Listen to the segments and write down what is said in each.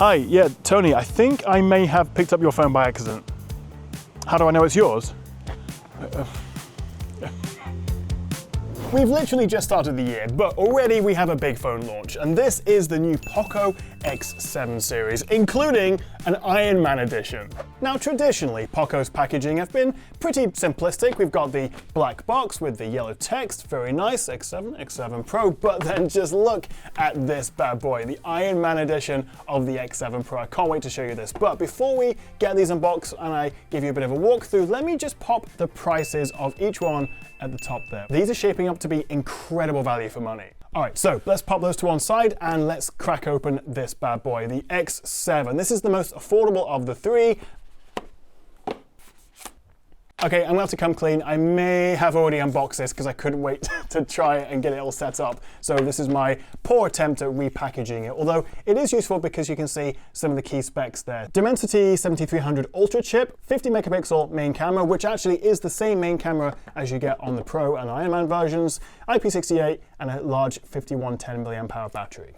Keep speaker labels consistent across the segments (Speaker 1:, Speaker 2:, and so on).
Speaker 1: Hi, yeah, Tony, I think I may have picked up your phone by accident. How do I know it's yours? We've literally just started the year, but already we have a big phone launch, and this is the new POCO X7 series, including an Iron Man edition. Now, traditionally, POCO's packaging have been pretty simplistic. We've got the black box with the yellow text, very nice, X7, X7 Pro, but then just look at this bad boy, the Iron Man edition of the X7 Pro. I can't wait to show you this, but before we get these unboxed and I give you a bit of a walkthrough, let me just pop the prices of each one at the top there. These are shaping up to be incredible value for money. All right, so let's pop those to one side and let's crack open this bad boy, the X7. This is the most affordable of the three. Okay, I'm gonna have to come clean. I may have already unboxed this because I couldn't wait to try it and get it all set up. So this is my poor attempt at repackaging it, although it is useful because you can see some of the key specs there. Dimensity 7300 Ultra chip, 50 megapixel main camera, which actually is the same main camera as you get on the Pro and Iron Man versions, IP68, and a large 5110 mAh battery.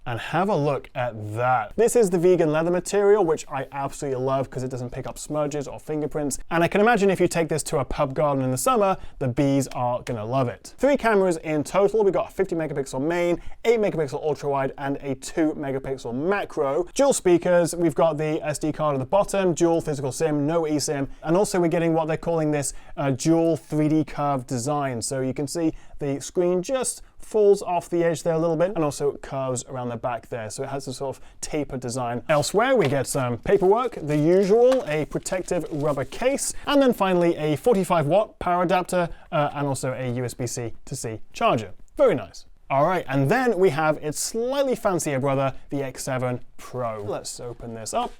Speaker 1: And have a look at that. This is the vegan leather material, which I absolutely love because it doesn't pick up smudges or fingerprints. And I can imagine if you take this to a pub garden in the summer, the bees are gonna love it. 3 cameras in total. We've got a 50 megapixel main, 8 megapixel ultra wide, and a 2 megapixel macro. Dual speakers. We've got the SD card at the bottom, dual physical SIM, no eSIM. And also we're getting what they're calling this dual 3D curved design. So you can see the screen just falls off the edge there a little bit, and also it curves around the back there, so it has a sort of tapered design. Elsewhere we get some paperwork, the usual, a protective rubber case, and then finally a 45-watt power adapter, and also a USB-C to C charger. Very nice. All right, and then we have its slightly fancier brother, the X7 Pro. Let's open this up.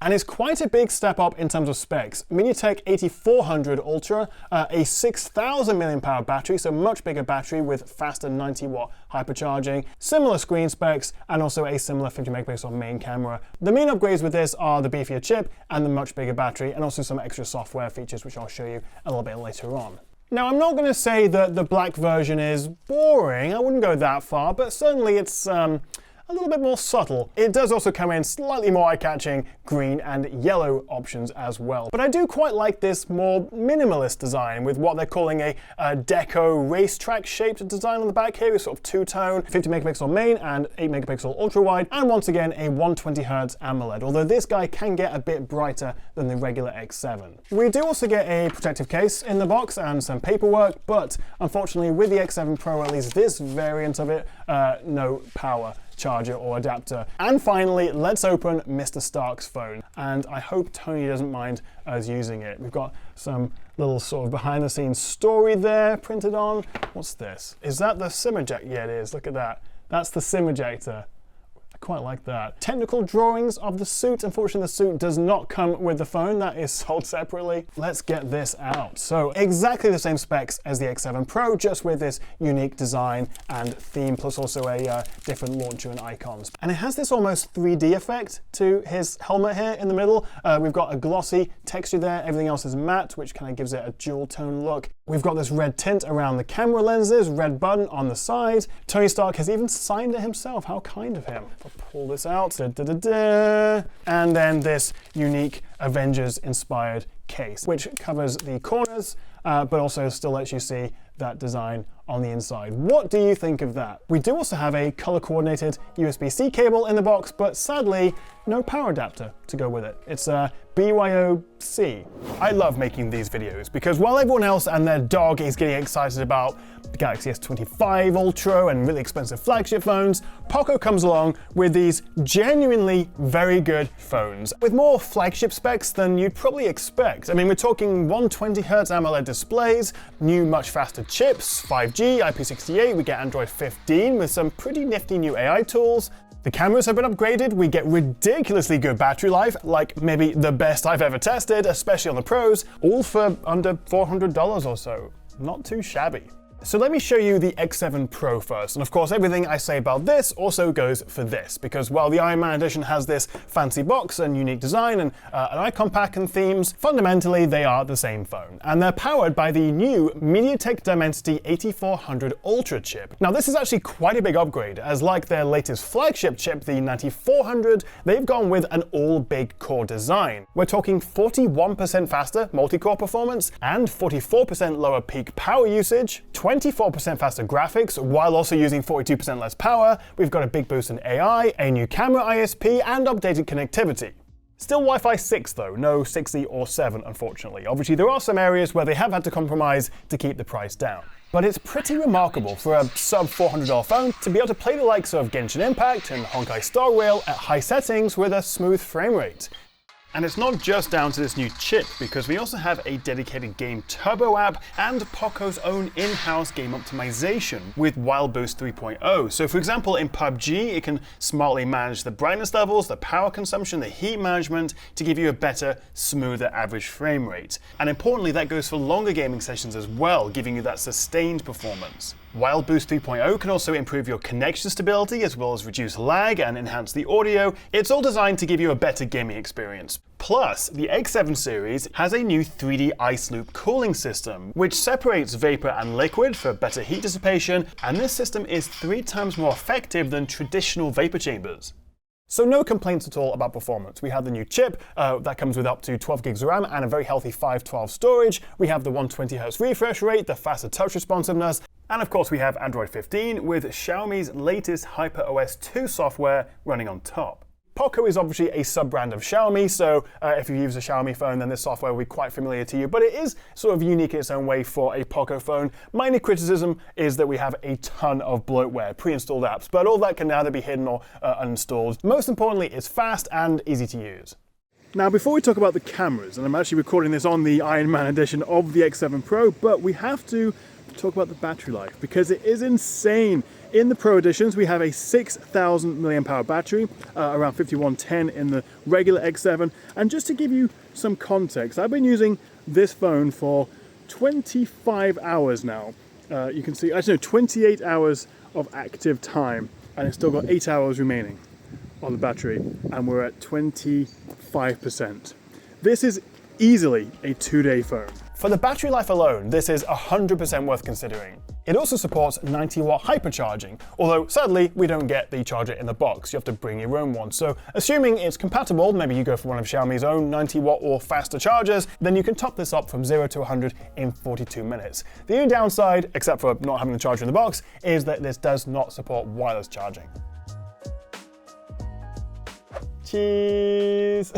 Speaker 1: And it's quite a big step up in terms of specs. MediaTek 8400 Ultra, a 6000 mAh battery, so much bigger battery with faster 90-watt hypercharging, similar screen specs, and also a similar 50 megapixel main camera. The main upgrades with this are the beefier chip and the much bigger battery, and also some extra software features, which I'll show you a little bit later on. Now, I'm not going to say that the black version is boring. I wouldn't go that far, but certainly it's a little bit more subtle. It does also come in slightly more eye-catching green and yellow options as well. But I do quite like this more minimalist design with what they're calling a deco racetrack shaped design on the back here, with sort of two-tone, 50 megapixel main and 8 megapixel ultra-wide, and once again a 120Hz AMOLED, although this guy can get a bit brighter than the regular X7. We do also get a protective case in the box and some paperwork, but unfortunately with the X7 Pro, at least this variant of it, no power charger or adapter. And finally, let's open Mr. Stark's phone. And I hope Tony doesn't mind us using it. We've got some little sort of behind the scenes story there printed on. What's this? Is that the SIM ejector? Yeah, it is. Look at that. That's the SIM ejector. Quite like that. Technical drawings of the suit. Unfortunately, the suit does not come with the phone. That is sold separately. Let's get this out. So exactly the same specs as the X7 Pro, just with this unique design and theme, plus also a different launcher and icons. And it has this almost 3D effect to his helmet here in the middle. We've got a glossy texture there. Everything else is matte, which kind of gives it a dual tone look. We've got this red tint around the camera lenses, red button on the side. Tony Stark has even signed it himself. How kind of him. I'll pull this out. And then this unique Avengers-inspired case, which covers the corners, but also still lets you see that design on the inside. What do you think of that? We do also have a color-coordinated USB-C cable in the box, but sadly, no power adapter to go with it. It's a BYOC. I love making these videos because while everyone else and their dog is getting excited about the Galaxy S25 Ultra and really expensive flagship phones, POCO comes along with these genuinely very good phones with more flagship specs than you'd probably expect. I mean, we're talking 120Hz AMOLED displays, new much faster chips, 5G, IP68, we get Android 15 with some pretty nifty new AI tools. The cameras have been upgraded, we get ridiculously good battery life, like maybe the best I've ever tested, especially on the Pros, all for under $400 or so. Not too shabby. So let me show you the X7 Pro first, and of course everything I say about this also goes for this, because while the Iron Man edition has this fancy box and unique design and an icon pack and themes, fundamentally they are the same phone, and they're powered by the new MediaTek Dimensity 8400 Ultra chip. Now this is actually quite a big upgrade, as like their latest flagship chip, the 9400, they've gone with an all-big core design. We're talking 41% faster multi-core performance and 44% lower peak power usage, 24% faster graphics, while also using 42% less power. We've got a big boost in AI, a new camera ISP, and updated connectivity. Still Wi-Fi 6 though, no 6E or 7 unfortunately. Obviously there are some areas where they have had to compromise to keep the price down. But it's pretty remarkable for a sub $400 phone to be able to play the likes of Genshin Impact and Honkai Star Rail at high settings with a smooth frame rate. And it's not just down to this new chip, because we also have a dedicated game turbo app and POCO's own in-house game optimization with Wild Boost 3.0. So for example, in PUBG, it can smartly manage the brightness levels, the power consumption, the heat management to give you a better, smoother average frame rate. And importantly, that goes for longer gaming sessions as well, giving you that sustained performance. Wild Boost 3.0 can also improve your connection stability as well as reduce lag and enhance the audio. It's all designed to give you a better gaming experience. Plus, the X7 series has a new 3D ice loop cooling system, which separates vapor and liquid for better heat dissipation, and this system is 3 times more effective than traditional vapor chambers. So no complaints at all about performance. We have the new chip that comes with up to 12 gigs of RAM and a very healthy 512 storage. We have the 120Hz refresh rate, the faster touch responsiveness, and of course we have Android 15 with Xiaomi's latest HyperOS 2 software running on top. POCO is obviously a sub-brand of Xiaomi, so if you use a Xiaomi phone, then this software will be quite familiar to you, but it is sort of unique in its own way for a POCO phone. My only criticism is that we have a ton of bloatware, pre-installed apps, but all that can either be hidden or uninstalled. Most importantly, it's fast and easy to use. Now, before we talk about the cameras, and I'm actually recording this on the Iron Man edition of the X7 Pro, but we have to talk about the battery life because it is insane. In the Pro editions, we have a 6,000 mAh battery, around 5110 in the regular X7. And just to give you some context, I've been using this phone for 25 hours now. You can see, actually no, 28 hours of active time, and it's still got 8 hours remaining on the battery, and we're at 25%. This is easily a 2-day phone. For the battery life alone, this is 100% worth considering. It also supports 90-watt hypercharging, although sadly we don't get the charger in the box, you have to bring your own one. So assuming it's compatible, maybe you go for one of Xiaomi's own 90-watt or faster chargers, then you can top this up from 0 to 100 in 42 minutes. The only downside, except for not having the charger in the box, is that this does not support wireless charging. Cheese!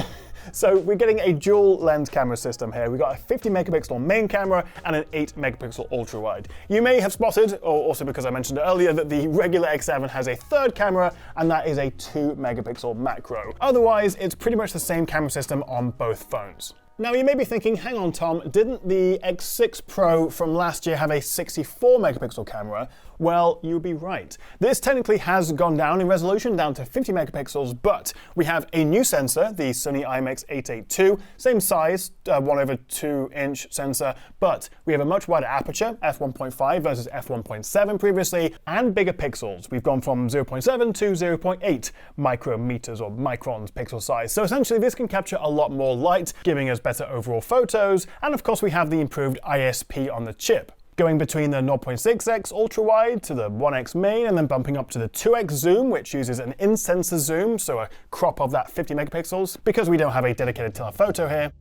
Speaker 1: So we're getting a dual lens camera system here. We've got a 50 megapixel main camera and an 8 megapixel ultra wide. You may have spotted, or also because I mentioned it earlier, that the regular X7 has a third camera, and that is a 2 megapixel macro. Otherwise, it's pretty much the same camera system on both phones. Now you may be thinking, hang on Tom, didn't the X6 Pro from last year have a 64 megapixel camera? Well, you'd be right. This technically has gone down in resolution, down to 50 megapixels, but we have a new sensor, the Sony IMX882, same size, 1/2-inch sensor, but we have a much wider aperture, f1.5 versus f1.7 previously, and bigger pixels. We've gone from 0.7 to 0.8 micrometers or microns pixel size. So essentially this can capture a lot more light, giving us better overall photos, and of course we have the improved ISP on the chip. Going between the 0.6x ultra-wide to the 1x main and then bumping up to the 2x zoom, which uses an in-sensor zoom, so a crop of that 50 megapixels, because we don't have a dedicated telephoto here.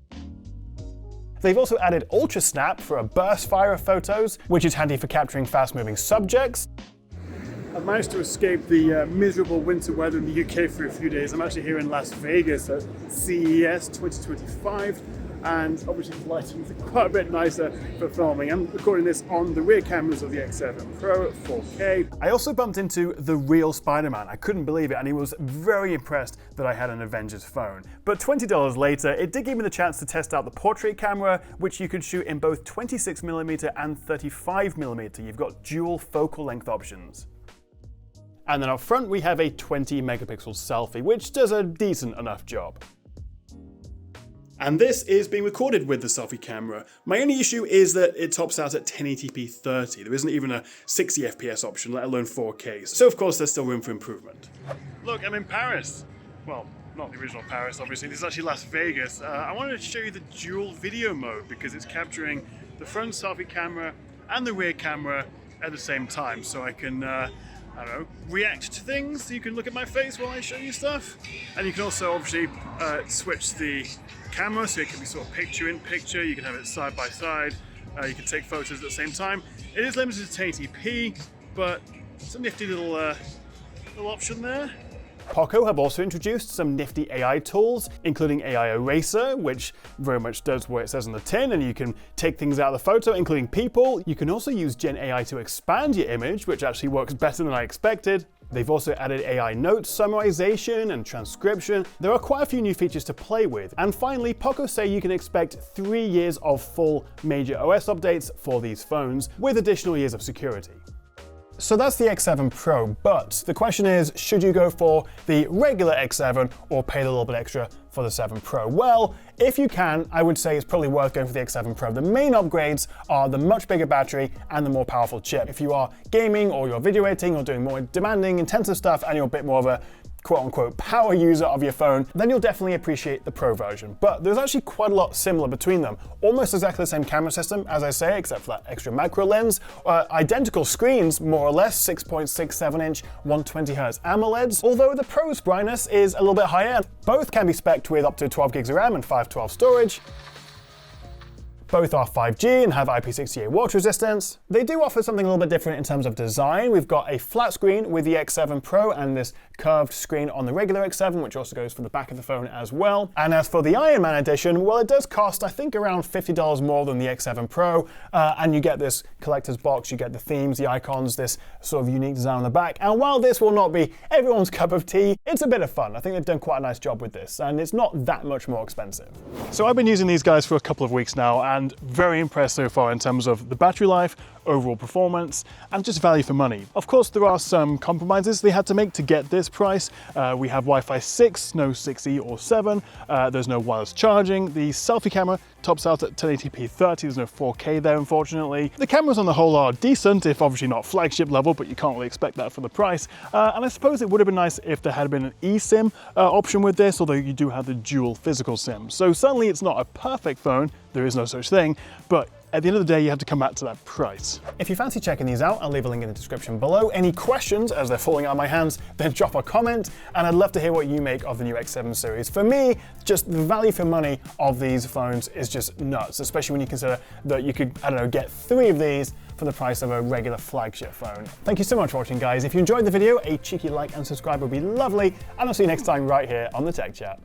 Speaker 1: They've also added Ultra Snap for a burst fire of photos, which is handy for capturing fast-moving subjects. I've managed to escape the miserable winter weather in the UK for a few days. I'm actually here in Las Vegas at CES 2025. And obviously the lighting is quite a bit nicer for filming. I'm recording this on the rear cameras of the X7 Pro at 4K. I also bumped into the real Spider-Man. I couldn't believe it, and he was very impressed that I had an Avengers phone. But $20 later, it did give me the chance to test out the portrait camera, which you can shoot in both 26mm and 35mm. You've got dual focal length options. And then up front, we have a 20 megapixel selfie, which does a decent enough job. And this is being recorded with the selfie camera. My only issue is that it tops out at 1080p 30. There isn't even a 60 FPS option, let alone 4K. So of course there's still room for improvement. Look, I'm in Paris. Well, not the original Paris, obviously. This is actually Las Vegas. I wanted to show you the dual video mode because it's capturing the front selfie camera and the rear camera at the same time. So I can, I don't know, react to things. You can look at my face while I show you stuff. And you can also obviously switch the camera so it can be sort of picture in picture. You can have it side by side. You can take photos at the same time. It is limited to 1080p, but it's a nifty little option there. POCO have also introduced some nifty AI tools, including AI Eraser, which very much does what it says on the tin, and you can take things out of the photo, including people. You can also use Gen AI to expand your image, which actually works better than I expected. They've also added AI note summarization and transcription. There are quite a few new features to play with. And finally, POCO say you can expect 3 years of full major OS updates for these phones, with additional years of security. So that's the X7 Pro, but the question is, should you go for the regular X7 or pay a little bit extra for the 7 Pro? Well, if you can, I would say it's probably worth going for the X7 Pro. The main upgrades are the much bigger battery and the more powerful chip. If you are gaming or you're video editing or doing more demanding, intensive stuff and you're a bit more of a quote-unquote power user of your phone, then you'll definitely appreciate the Pro version. But there's actually quite a lot similar between them. Almost exactly the same camera system, as I say, except for that extra macro lens. Identical screens, more or less, 6.67-inch, 120Hz AMOLEDs, although the Pro's brightness is a little bit higher. Both can be spec'd with up to 12 gigs of RAM and 512 storage. Both are 5G and have IP68 water resistance. They do offer something a little bit different in terms of design. We've got a flat screen with the X7 Pro and this curved screen on the regular X7, which also goes for the back of the phone as well. And as for the Iron Man edition, well, it does cost, I think, around $50 more than the X7 Pro. And you get this collector's box, you get the themes, the icons, this sort of unique design on the back. And while this will not be everyone's cup of tea, it's a bit of fun. I think they've done quite a nice job with this, and it's not that much more expensive. So I've been using these guys for a couple of weeks now, and very impressed so far in terms of the battery life, overall performance, and just value for money. Of course, there are some compromises they had to make to get this price. We have Wi-Fi 6, no 6E or 7. There's no wireless charging. The selfie camera tops out at 1080p 30. There's no 4K there, unfortunately. The cameras on the whole are decent, if obviously not flagship level, but you can't really expect that for the price. And I suppose it would have been nice if there had been an eSIM option with this, although you do have the dual physical SIM. So certainly it's not a perfect phone. There is no such thing, but at the end of the day, you have to come back to that price. If you fancy checking these out, I'll leave a link in the description below. Any questions as they're falling out of my hands, then drop a comment, and I'd love to hear what you make of the new X7 series. For me, just the value for money of these phones is just nuts, especially when you consider that you could, I don't know, get 3 of these for the price of a regular flagship phone. Thank you so much for watching, guys. If you enjoyed the video, a cheeky like and subscribe would be lovely, and I'll see you next time right here on the Tech Chat.